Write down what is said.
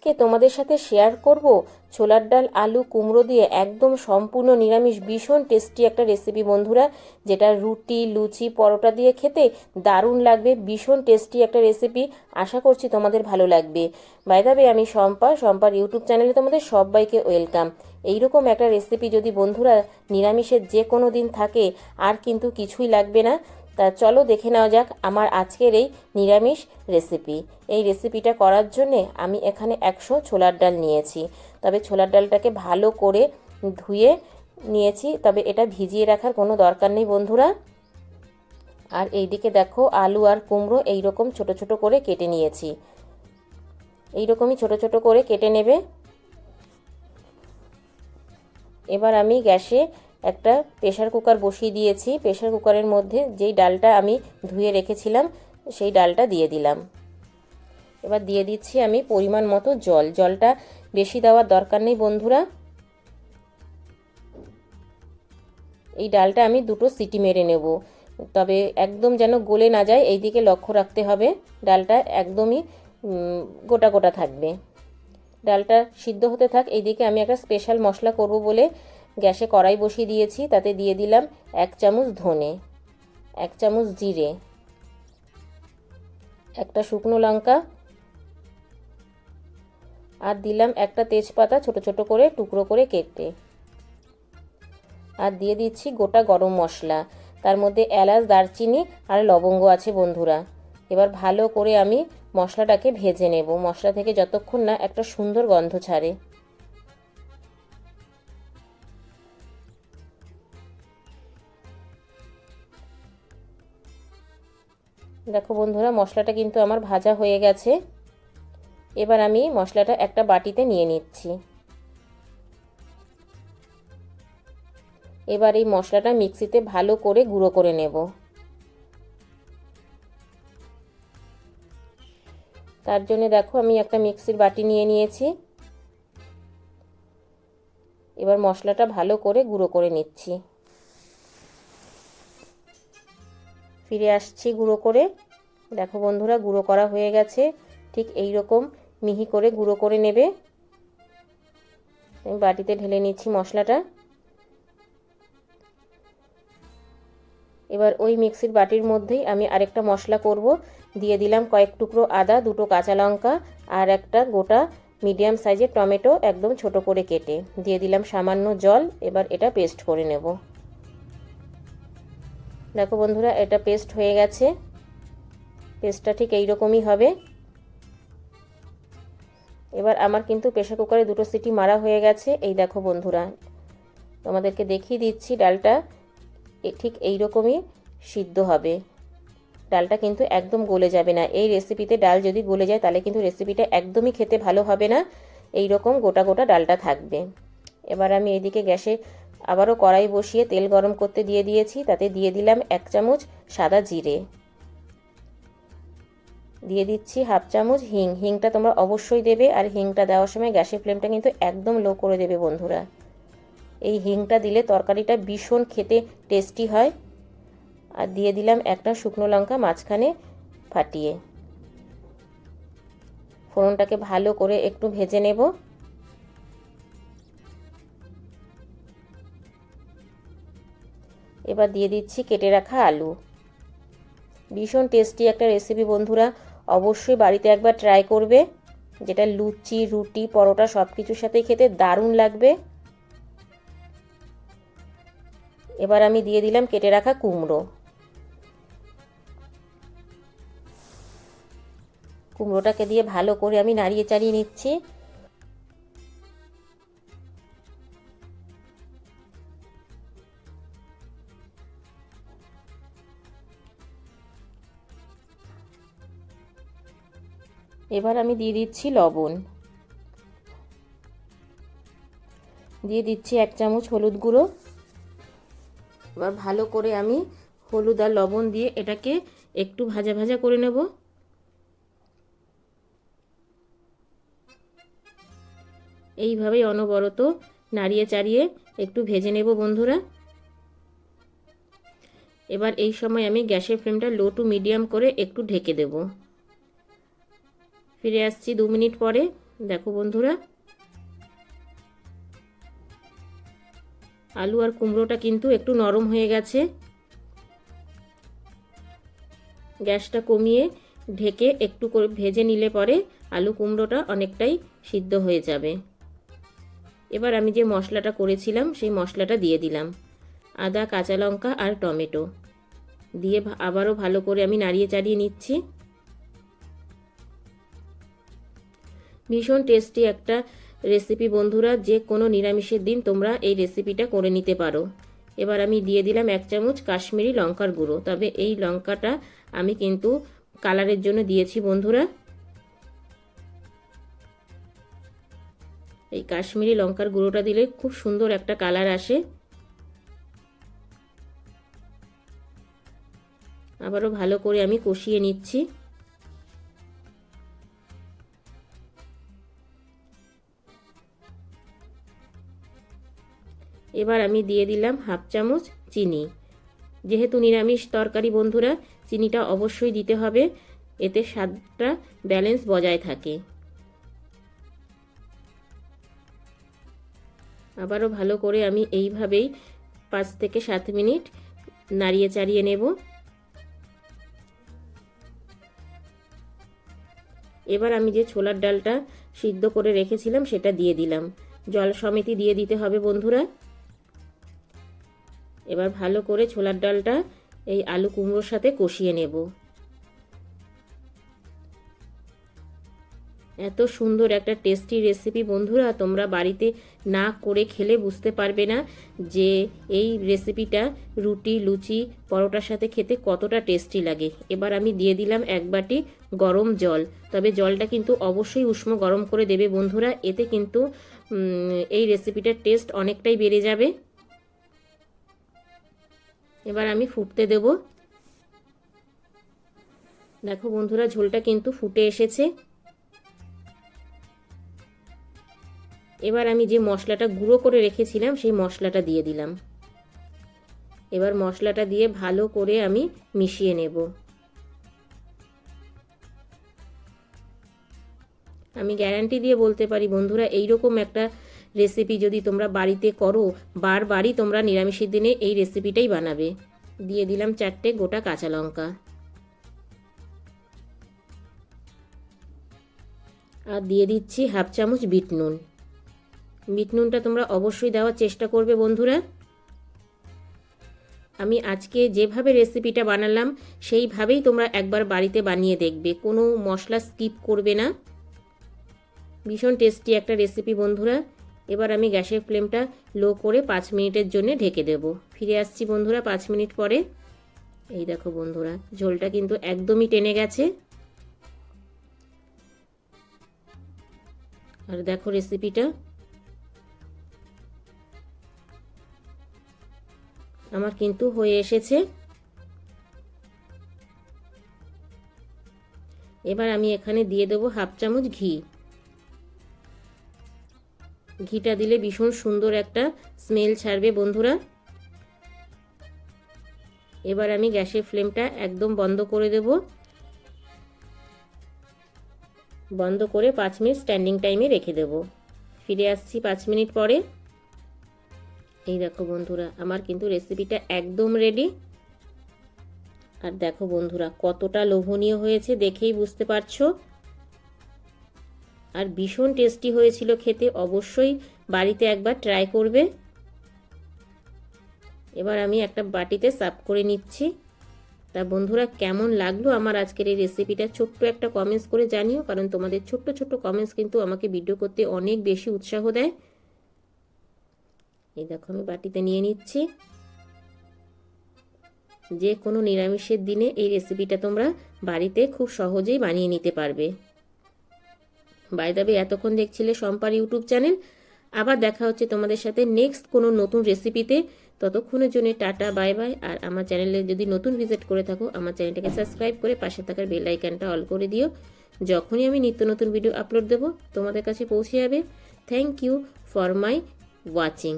আজকে তোমাদের সাথে শেয়ার করব ছোলার ডাল আলু কুমড়ো দিয়ে একদম সম্পূর্ণ নিরামিষ ভীষণ টেস্টি একটা রেসিপি বন্ধুরা, যেটা রুটি লুচি পরোটা দিয়ে খেতে দারুণ লাগবে। ভীষণ টেস্টি একটা রেসিপি, আশা করছি তোমাদের ভালো লাগবে। বাই দ্য ওয়ে, আমি শম্পার ইউটিউব চ্যানেলে তোমাদের সবাইকে ওয়েলকাম। এইরকম একটা রেসিপি যদি বন্ধুরা নিরামিষের যে কোনো দিন থাকে আর কিন্তু কিছুই লাগবে না। তা চলো দেখে নেওয়া যাক আমার আজকের এই নিরামিষ রেসিপি। এই রেসিপিটা করার জন্যে আমি এখানে 100 ছোলার ডাল নিয়েছি। তবে ছোলার ডালটাকে ভালো করে ধুয়ে নিয়েছি, তবে এটা ভিজিয়ে রাখার কোনো দরকার নেই বন্ধুরা। আর এইদিকে দেখো আলু আর কুমড়ো এইরকম ছোট ছোট করে কেটে নিয়েছি। এইরকমই ছোট ছোট করে কেটে নেবে। এবার আমি গ্যাসে একটা প্রেসার কুকার বসিয়ে দিয়েছি। প্রেসার কুকারের মধ্যে যেই ডালটা আমি ধুয়ে রেখেছিলাম সেই ডালটা দিয়ে দিলাম। এবার দিয়ে দিচ্ছি আমি পরিমাণ মতো জল। জলটা বেশি দেওয়ার দরকার নেই বন্ধুরা। এই ডালটা আমি 2টো সিটি মেরে নেব, তবে একদম যেন গলে না যায় এই দিকে লক্ষ্য রাখতে হবে। ডালটা একদমই গোটা গোটা থাকবে। ডালটা সিদ্ধ হতে থাক। এইদিকে আমি একটা স্পেশাল মশলা করব বলে গ্যাসে কড়াই বসিয়ে দিয়েছি। তাতে দিয়ে দিলাম 1 চামচ ধনে, 1 চামচ জিরে, একটা শুকনো লঙ্কা, আর দিলাম একটা তেজপাতা ছোট ছোট করে টুকরো করে কেটে। আর দিয়ে দিচ্ছি গোটা গরম মশলা, তার মধ্যে এলাচ দারচিনি আর লবঙ্গ আছে বন্ধুরা। এবার ভালো করে আমি মশলাটাকে ভেজে নেব, মশলা থেকে যতক্ষণ না একটা সুন্দর গন্ধ ছাড়ে। দেখো বন্ধুরা মশলাটা কিন্তু আমার ভাজা হয়ে গেছে। এবার আমি মশলাটা একটা বাটিতে নিয়ে নিচ্ছি। এবার এই মশলাটা মিক্সিতে ভালো করে গুঁড়ো করে নেব। তার জন্য দেখো আমি একটা মিক্সির বাটি নিয়ে নিয়েছি। এবার মশলাটা ভালো করে গুঁড়ো করে নিচ্ছি। ফিরে আসছি গুঁড়ো করে। দেখো বন্ধুরা গুঁড়ো করা হয়ে গেছে। ঠিক এই রকম মিহি করে গুঁড়ো করে নেবে। আমি বাটিতে ঢেলে নিচ্ছি মশলাটা। এবার ওই মিক্সির বাটির মধ্যেই আমি আরেকটা মশলা করব। দিয়ে দিলাম কয়েক টুকরো আদা, 2টো কাঁচা লঙ্কা, আর একটা গোটা মিডিয়াম সাইজের টমেটো একদম ছোট করে কেটে। দিয়ে দিলাম সামান্য জল। এবার এটা পেস্ট করে নেব। দেখো বন্ধুরা এটা পেস্ট হয়ে গেছে। পেস্টটা ঠিক এইরকমই হবে। এবার আমার কিন্তু প্রেসার কুকারে 2টো সিটি মারা হয়ে গেছে। এই দেখো বন্ধুরা তোমাদেরকে দেখিয়ে দিচ্ছি, ডালটা ঠিক এইরকমই সিদ্ধ হবে। ডালটা কিন্তু একদম গলে যাবে না। এই রেসিপিতে ডাল যদি গলে যায় তাহলে কিন্তু রেসিপিটা একদমই খেতে ভালো হবে না। এই রকম গোটা গোটা ডালটা থাকবে। এবার আমি এইদিকে গ্যাসে আবারও কড়াই বসিয়ে তেল গরম করতে দিয়ে দিয়েছি। তাতে দিয়ে দিলাম 1 চামচ সাদা জিরে, দিয়ে দিচ্ছি 1/2 চামচ হিং। হিংটা তোমরা অবশ্যই দেবে, আর হিংটা দেওয়ার সময় গ্যাসের ফ্লেমটা কিন্তু একদম লো করে দেবে বন্ধুরা। এই হিংটা দিলে তরকারিটা ভীষণ খেতে টেস্টি হয়। আর দিয়ে দিলাম একটা শুকনো লঙ্কা মাঝখানে ফাটিয়ে। ফোড়নটাকে ভালো করে একটু ভেজে নেব। এবার দিয়ে দিচ্ছি কেটে রাখা আলু। ভীষণ টেস্টি একটা রেসিপি বন্ধুরা, অবশ্যই বাড়িতে একবার ট্রাই করবে। যেটা লুচি রুটি পরোটা সব কিছুর সাথেই খেতে দারুণ লাগবে। এবার আমি দিয়ে দিলাম কেটে রাখা কুমড়ো। কুমড়োটাকে দিয়ে ভালো করে আমি নাড়িয়ে চাড়িয়ে নিচ্ছি। এবার আমি দিয়ে দিচ্ছি লবণ, দিয়ে দিচ্ছি 1 চামচ হলুদ গুঁড়ো। এবার ভালো করে আমি হলুদ আর লবণ দিয়ে এটাকে একটু ভাজা ভাজা করে নেব। এইভাবেই অনবরত নাড়িয়ে চাড়িয়ে একটু ভেজে নেব বন্ধুরা। এবার এই সময় আমি গ্যাসের ফ্লেমটা লো টু মিডিয়াম করে একটু ঢেকে দেব। ফিরে আসছি 2 মিনিট পরে। দেখো বন্ধুরা, আলু আর কুমড়োটা কিন্তু একটু নরম হয়ে গেছে। গ্যাসটা কমিয়ে ঢেকে একটু করে ভেজে নিলে পরে আলু কুমড়োটা অনেকটাই সিদ্ধ হয়ে যাবে। এবার আমি যে মশলাটা করেছিলাম সেই মশলাটা দিয়ে দিলাম, আদা, কাঁচা লঙ্কা আর টমেটো দিয়ে আবারও ভালো করে আমি নাড়িয়ে চাড়িয়ে নিচ্ছি। ভীষণ টেস্টি একটা রেসিপি বন্ধুরা, যে কোনো নিরামিষের দিন তোমরা এই রেসিপিটা করে নিতে পারো। এবার আমি দিয়ে দিলাম 1 চামচ কাশ্মীরি লঙ্কার গুঁড়ো, তবে এই লঙ্কাটা আমি কিন্তু কালারের জন্য দিয়েছি বন্ধুরা। এই কাশ্মীরি লঙ্কার গুঁড়োটা দিলে খুব সুন্দর একটা কালার আসে। আবারও ভালো করে আমি কষিয়ে নিচ্ছি। এবার আমি দিয়ে দিলাম 1/2 চামচ চিনি। যেহেতু নিরামিষ তরকারি বন্ধুরা, চিনিটা অবশ্যই দিতে হবে, এতে স্বাদটা ব্যালেন্স বজায় থাকে। আবারও ভালো করে আমি এইভাবেই 5 থেকে 7 মিনিট নাড়িয়ে চাড়িয়ে নেব। এবার আমি যে ছোলার ডালটা সিদ্ধ করে রেখেছিলাম সেটা দিয়ে দিলাম, জল সমেত দিয়ে দিতে হবে বন্ধুরা। এবার ভালো করে ছোলার ডালটা এই আলু কুমড়োর সাথে কষিয়ে নেব। এত সুন্দর একটা টেস্টি রেসিপি বন্ধুরা, তোমরা বাড়িতে না করে খেলে বুঝতে পারবে না যে এই রেসিপিটা রুটি, লুচি, পরোটার সাথে খেতে কতটা টেস্টি লাগে। এবার আমি দিয়ে দিলাম 1 বাটি গরম জল, তবে জলটা কিন্তু অবশ্যই উষ্ণ গরম করে দেবে বন্ধুরা, এতে কিন্তু এই রেসিপিটার টেস্ট অনেকটাই বেড়ে যাবে। এবার আমি ফুটতে দেব। দেখো বন্ধুরা, ঝোলটা কিন্তু ফুটে এসেছে। এবার আমি যে মশলাটা গুঁড়ো করে রেখেছিলাম সেই মশলাটা দিয়ে দিলাম। এবার মশলাটা দিয়ে ভালো করে আমি মিশিয়ে নেব। আমি গ্যারান্টি দিয়ে বলতে পারি বন্ধুরা, এইরকম একটা রেসিপি যদি তোমরা বাড়িতে করো, বারবারই তোমরা নিরামিষের দিনে এই রেসিপিটাই বানাবে। দিয়ে দিলাম 4টে গোটা কাঁচা লঙ্কা আর দিয়ে দিচ্ছি 1/2 চামচ বিট নুন। বিট নুনটা তোমরা অবশ্যই দেওয়ার চেষ্টা করবে বন্ধুরা। আমি আজকে যেভাবে রেসিপিটা বানালাম সেইভাবেই তোমরা একবার বাড়িতে বানিয়ে দেখবে, কোনো মশলা স্কিপ করবে না। ভীষণ টেস্টি একটা রেসিপি বন্ধুরা। এবার আমি গ্যাসের ফ্লেমটা লো করে 5 মিনিটের জন্য ঢেকে দেব। ফিরে আসছি বন্ধুরা 5 মিনিট পরে। এই দেখো বন্ধুরা, ঝোলটা কিন্তু একদমই টেনে গেছে। আর দেখো রেসিপিটা আমার কিন্তু হয়ে এসেছে। এবার আমি এখানে দিয়ে দেবো 1/2 চামচ ঘি। ঘিটা দিলে ভীষণ সুন্দর একটা স্মেল ছাড়বে বন্ধুরা। এবার আমি গ্যাসের ফ্লেমটা একদম বন্ধ করে দেব। বন্ধ করে 5 মিনিট স্ট্যান্ডিং টাইমে রেখে দেব। ফিরে আসছি 5 মিনিট পরে। এই দেখো বন্ধুরা, আমার কিন্তু রেসিপিটা একদম রেডি। আর দেখো বন্ধুরা, কতটা লোভনীয় হয়েছে দেখেই বুঝতে পারছো। আর ভীষণ টেস্টি হয়েছিল খেতে, অবশ্যই বাড়িতে একবার ট্রাই করবে। এবার আমি একটা বাটিতে সার্ভ করে নিচ্ছি। তা বন্ধুরা, কেমন লাগলো আমার আজকের এই রেসিপিটা ছোট্ট একটা কমেন্টস করে জানিও, কারণ তোমাদের ছোট্ট ছোট্ট কমেন্টস কিন্তু আমাকে ভিডিও করতে অনেক বেশি উৎসাহ দেয়। এই দেখো আমি বাটিতে নিয়ে নিচ্ছি। যে কোনো নিরামিষের দিনে এই রেসিপিটা তোমরা বাড়িতে খুব সহজেই বানিয়ে নিতে পারবে। বাই দ্য ওয়ে, এতক্ষণ দেখছিলে শম্পার ইউটিউব চ্যানেল। আবার দেখা হচ্ছে তোমাদের সাথে নেক্সট কোনো নতুন রেসিপিতে। ততক্ষণের জন্য টাটা, বাই বাই। আর আমার চ্যানেলে যদি নতুন ভিজিট করে থাকো, আমার চ্যানেলটাকে সাবস্ক্রাইব করে পাশে থাকার বেল আইকনটা অল করে দিও। যখনই আমি নিত্য নতুন ভিডিও আপলোড দেবো তোমাদের কাছে পৌঁছে যাবে। Thank you for my watching.